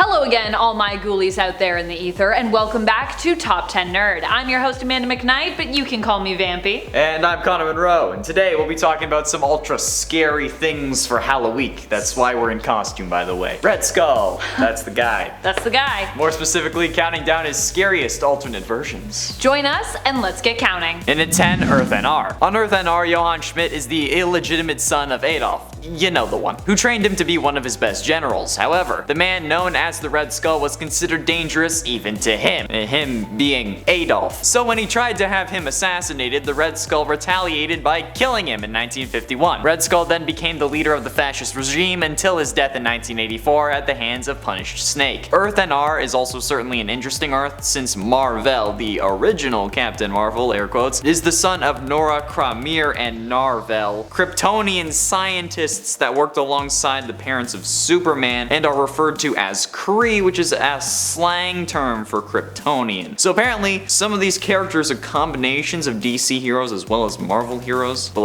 Hello again, all my ghoulies out there in the ether, and welcome back to Top 10 Nerd. I'm your host Amanda McKnight, but you can call me Vampy. And I'm Connor Monroe, and today we'll be talking about some ultra scary things for Halloween. That's why we're in costume, by the way. Red Skull, that's the guy. That's the guy. More specifically, counting down his scariest alternate versions. Join us and let's get counting. And at 10, Earth NR. On Earth NR, Johann Schmidt is the illegitimate son of Adolf. You know the one, who trained him to be one of his best generals. However, the man known as the Red Skull was considered dangerous even to him being Adolf. So when he tried to have him assassinated, the Red Skull retaliated by killing him in 1951. Red Skull then became the leader of the fascist regime until his death in 1984 at the hands of Punished Snake. Earth NR is also certainly an interesting Earth, since Mar-Vell, the original Captain Marvel, air quotes, is the son of Nora Kramir and Nar-Vell, Kryptonian scientists that worked alongside the parents of Superman and are referred to as Kree, which is a slang term for Kryptonian. So apparently, some of these characters are combinations of DC heroes as well as Marvel heroes, but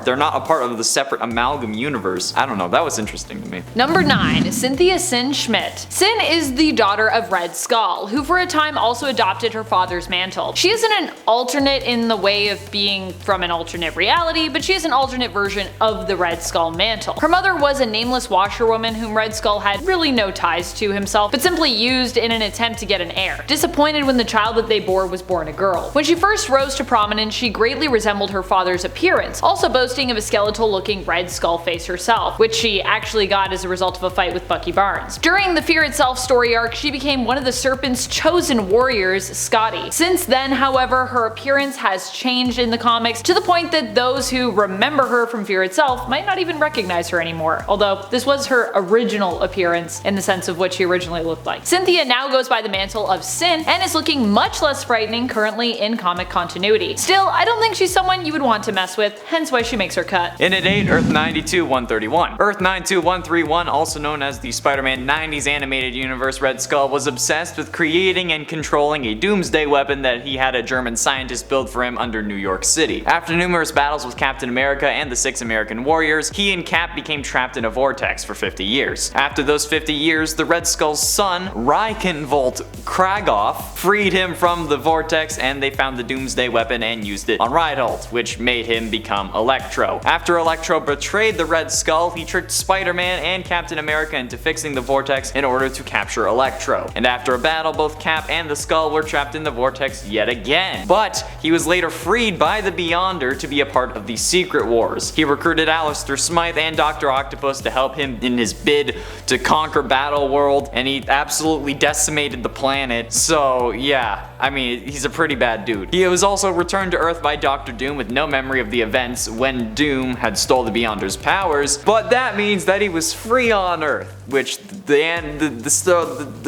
they're not a part of the separate amalgam universe. I don't know, that was interesting to me. Number 9. Sinthea Shcmidt. Sin is the daughter of Red Skull, who for a time also adopted her father's mantle. She isn't an alternate in the way of being from an alternate reality, but she is an alternate version of the Red Skull mantle. Her mother was a nameless washerwoman whom Red Skull had really no ties to himself, but simply used in an attempt to get an heir. Disappointed when the child that they bore was born a girl. When she first rose to prominence, she greatly resembled her father's appearance, also boasting of a skeletal looking Red Skull face herself, which she actually got as a result of a fight with Bucky Barnes. During the Fear Itself story arc, she became one of the Serpent's chosen warriors, Scotty. Since then, however, her appearance has changed in the comics to the point that those who remember her from Fear Itself might not even recognize her anymore, although this was her original appearance in the sense of what she originally looked like. Sinthea now goes by the mantle of Sin and is looking much less frightening currently in comic continuity. Still, I don't think she's someone you would want to mess with, hence why she makes her cut. In at 8, Earth 92131. Earth 92131, also known as the Spider-Man 90s animated universe, Red Skull was obsessed with creating and controlling a doomsday weapon that he had a German scientist build for him under New York City. After numerous battles with Captain America and the 6 American warriors, he and Cap became trapped in a vortex for 50 years. After those 50 years, the Red Skull's son, Reichenwald Kragoff, freed him from the vortex, and they found the doomsday weapon and used it on Reinhold, which made him become Electro. After Electro betrayed the Red Skull, he tricked Spider-Man and Captain America into fixing the vortex in order to capture Electro. And after a battle, both Cap and the Skull were trapped in the vortex yet again. But he was later freed by the Beyonder to be a part of the Secret Wars. He recruited Alistair Smythe and Dr. Octopus to help him in his bid to conquer Battle World, and he absolutely decimated the planet. So yeah, I mean, he's a pretty bad dude. He was also returned to Earth by Doctor Doom with no memory of the events when Doom had stole the Beyonder's powers, but that means that he was free on Earth, which the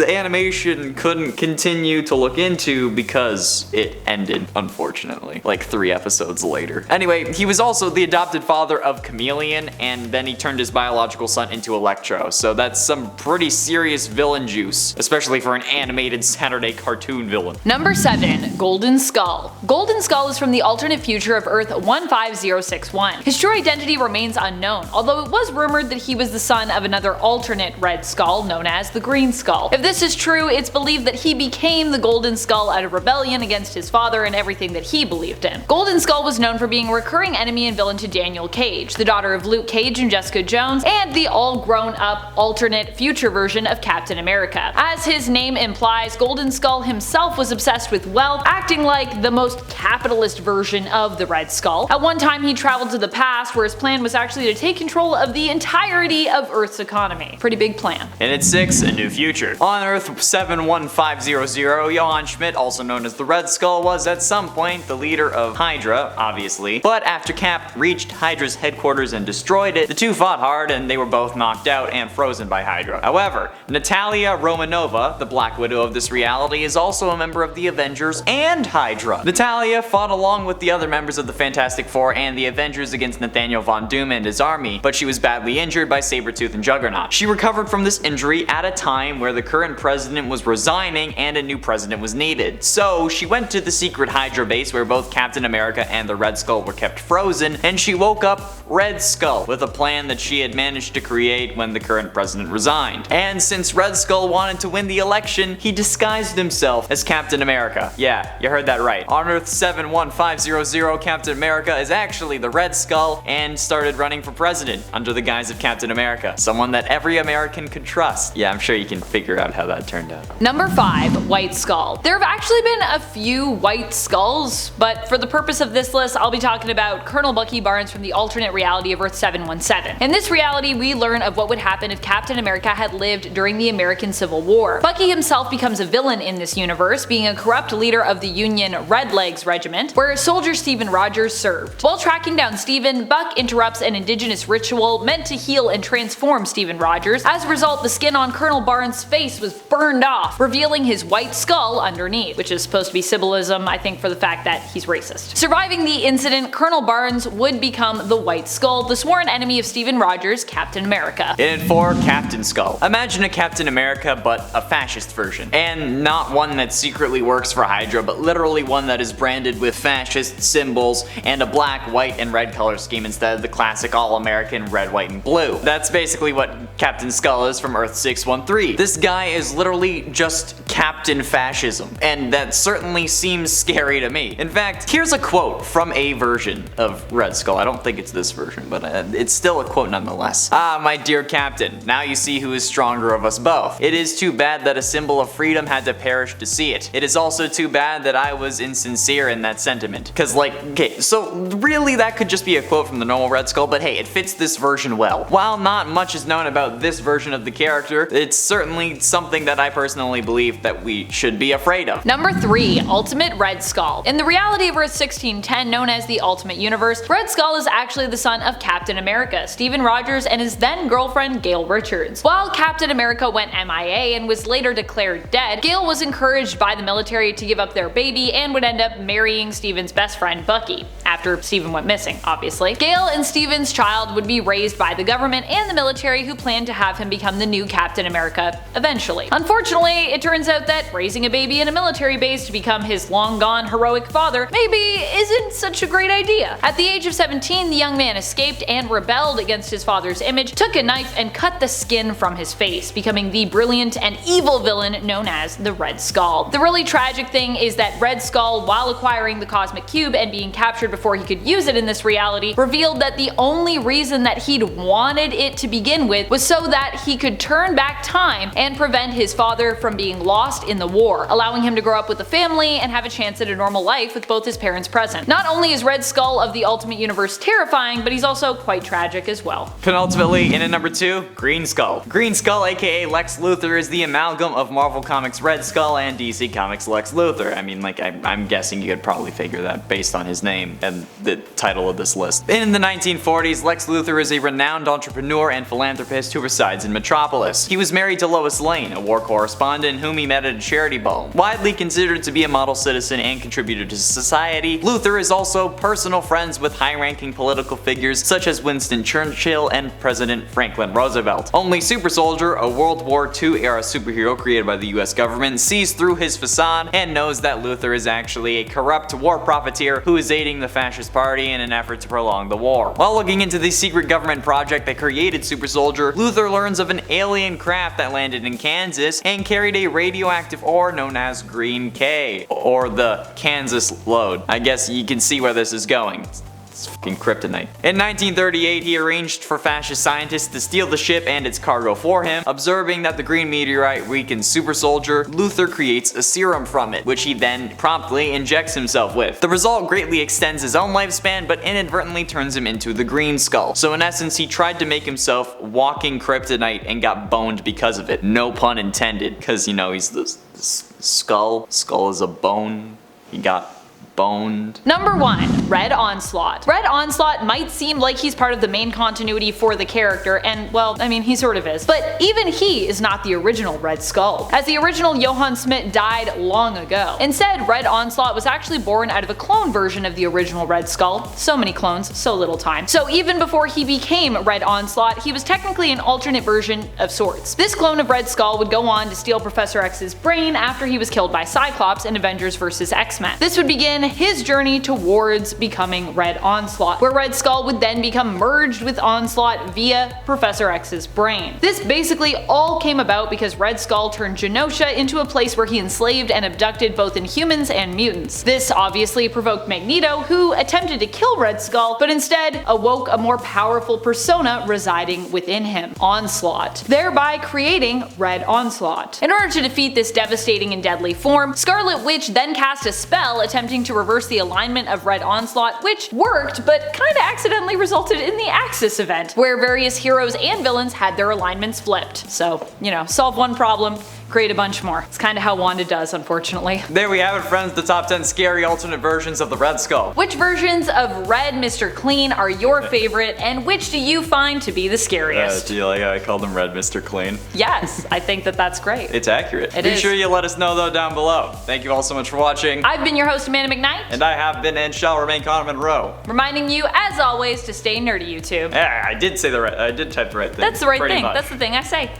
animation couldn't continue to look into because it ended, unfortunately, like 3 episodes later. Anyway, he was also the adopted father of Chameleon, and then he turned his biological son into Electro, so that's some pretty serious villain juice, especially for an animated Saturday cartoon villain. Number 7. Golden Skull. Golden Skull is from the alternate future of Earth 15061. His true identity remains unknown, although it was rumored that he was the son of another alternate Red Skull known as the Green Skull. If this is true, it's believed that he became the Golden Skull out of rebellion against his father and everything that he believed in. Golden Skull was known for being a recurring enemy and villain to Daniel Cage, the daughter of Luke Cage and Jessica Jones, and the all-grown-up alternate future version of Captain America. As his name implies, Golden Skull himself was obsessed with wealth, acting like the most capitalist version of the Red Skull. At one time, he traveled to the past, where his plan was actually to take control of the entirety of Earth's economy. Pretty big plan. And at 6, A New Future. On Earth 71500, Johann Schmidt, also known as the Red Skull, was at some point the leader of Hydra, obviously, but after Cap reached Hydra's headquarters and destroyed it, the two fought hard and they were both knocked out and frozen by Hydra. However, Natalia Romanova, the Black Widow of this reality, is also a member of the Avengers and Hydra. Natalia fought along with the other members of the Fantastic Four and the Avengers against Nathaniel Von Doom and his army, but she was badly injured by Sabretooth and Juggernaut. She recovered from this injury at a time where the current president was resigning and a new president was needed. So she went to the secret Hydra base where both Captain America and the Red Skull were kept frozen, and she woke up Red Skull with a plan that she had managed to create when the current president resigned. And since Red Skull wanted to win the election, he disguised himself as Captain America. Yeah, you heard that right. On Earth 71500, Captain America is actually the Red Skull and started running for president under the guise of Captain America. Someone that every American could trust. Yeah, I'm sure you can figure out how that turned out. Number 5. White Skull. There have actually been a few White Skulls, but for the purpose of this list, I'll be talking about Colonel Bucky Barnes from the alternate reality of Earth 717. In this reality, we learn of what would happen if Captain America had lived during the American Civil War. Bucky himself becomes a villain in this universe, being a corrupt leader of the Union Redlegs Regiment, where soldier Stephen Rogers served. While tracking down Stephen, Buck interrupts an indigenous ritual meant to heal and transform Stephen Rogers. As a result, the skin on Colonel Barnes' face was burned off, revealing his white skull underneath, which is supposed to be symbolism, I think, for the fact that he's racist. Surviving the incident, Colonel Barnes would become the White Skull, the sworn enemy of Stephen Rogers, Captain America. In 4, Captain Skull. Imagine a Captain America, but a fascist version. And not one that secretly works for Hydra, but literally one that is branded with fascist symbols and a black, white, and red color scheme instead of the classic all-American red, white, and blue. That's basically what Captain Skull is from Earth 613. This guy is literally just Captain Fascism, and that certainly seems scary to me. In fact, here's a quote from a version of Red Skull. I don't think it's this version, but it's still a quote nonetheless. "Ah, my dear Captain, now you see who is stronger of us both. It is too bad that a symbol of freedom had to perish to see it. It is also too bad that I was insincere in that sentiment." Cause like, okay, so really that could just be a quote from the normal Red Skull, but hey, it fits this version well. While not much is known about this version of the character, it's certainly something that I personally believe that we should be afraid of. Number 3. Ultimate Red Skull. In the reality of Earth 1610, known as the Ultimate Universe, Red Skull is actually the son of Captain America, Stephen Rogers, and his then girlfriend Gail Richards. While Captain America went MIA and was later declared dead, Gail was encouraged by the military to give up their baby and would end up marrying Stephen's best friend Bucky, after Stephen went missing, obviously. Gail and Stephen's child would be raised by the government and the military, who planned to have him become the new Captain America eventually. Unfortunately, it turns out that raising a baby in a military base to become his long-gone heroic father maybe isn't such a great idea. At the age of 17, the young man escaped and rebelled against his father's image, took a knife and cut the skin from his face, becoming the brilliant and evil villain known as the Red Skull. The really tragic thing is that Red Skull, while acquiring the Cosmic Cube and being captured before he could use it in this reality, revealed that the only reason that he'd wanted it to begin with was so that he could turn back time and prevent his father from being lost in the war, allowing him to grow up with a family and have a chance at a normal life with both his parents present. Not only is Red Skull of the Ultimate Universe terrifying, but he's also quite tragic as well. Penultimately, in at number 2, Green Skull. Green Skull, aka Lex Luthor, is the amalgam of Marvel Comics Red Skull and DC Comics Lex Luthor. I mean, like, I'm guessing you could probably figure that based on his name and the title of this list. In the 1940s, Lex Luthor is a renowned entrepreneur and philanthropist who resides in Metropolis. He was married to Lois Lane, a war correspondent whom he met at a charity ball. Widely considered to be a model citizen and contributor to society, Luthor is also personal friends with high-ranking political figures such as Winston Churchill and President Franklin Roosevelt. Only Super Soldier, a World War II era superhero created by the US government, sees through his facade and knows that Luthor is actually a corrupt war profiteer who is aiding the fascist party in an effort to prolong the war. While looking into the secret government project that created Super Soldier, Luthor learns of an alien craft that landed in Kansas and carried a radioactive ore known as Green K, or the Kansas Load. I guess you can see where this is going. It's fucking kryptonite. In 1938, he arranged for fascist scientists to steal the ship and its cargo for him. Observing that the green meteorite weakens Super Soldier, Luthor creates a serum from it, which he then promptly injects himself with. The result greatly extends his own lifespan, but inadvertently turns him into the Green Skull. So in essence, he tried to make himself walking kryptonite and got boned because of it. No pun intended, because you know, he's the skull. Skull is a bone. He got boned. Number 1. Red Onslaught. Red Onslaught might seem like he's part of the main continuity for the character, and well, I mean, he sort of is. But even he is not the original Red Skull, as the original Johann Schmidt died long ago. Instead, Red Onslaught was actually born out of a clone version of the original Red Skull. So many clones, so little time. So even before he became Red Onslaught, he was technically an alternate version of sorts. This clone of Red Skull would go on to steal Professor X's brain after he was killed by Cyclops in Avengers vs. X-Men. This would begin his journey towards becoming Red Onslaught, where Red Skull would then become merged with Onslaught via Professor X's brain. This basically all came about because Red Skull turned Genosha into a place where he enslaved and abducted both Inhumans and mutants. This obviously provoked Magneto, who attempted to kill Red Skull, but instead awoke a more powerful persona residing within him, Onslaught, thereby creating Red Onslaught. In order to defeat this devastating and deadly form, Scarlet Witch then cast a spell attempting to reverse the alignment of Red Onslaught, which worked, but kinda accidentally resulted in the Axis event, where various heroes and villains had their alignments flipped. So, you know, solve one problem, create a bunch more. It's kinda how Wanda does, unfortunately. There we have it, friends, the top 10 scary alternate versions of the Red Skull. Which versions of Red Mr. Clean are your favorite, and which do you find to be the scariest? Do you like how I called him Red Mr. Clean? Yes, I think that that's great. It's accurate. It Be is. sure you let us know though down below. Thank you all so much for watching. I've been your host, Amanda McKnight. And I have been and shall remain Connor Monroe. Reminding you, as always, to stay nerdy, YouTube. Yeah, I did say I did type the right thing. That's the right Pretty thing. much. That's the thing I say.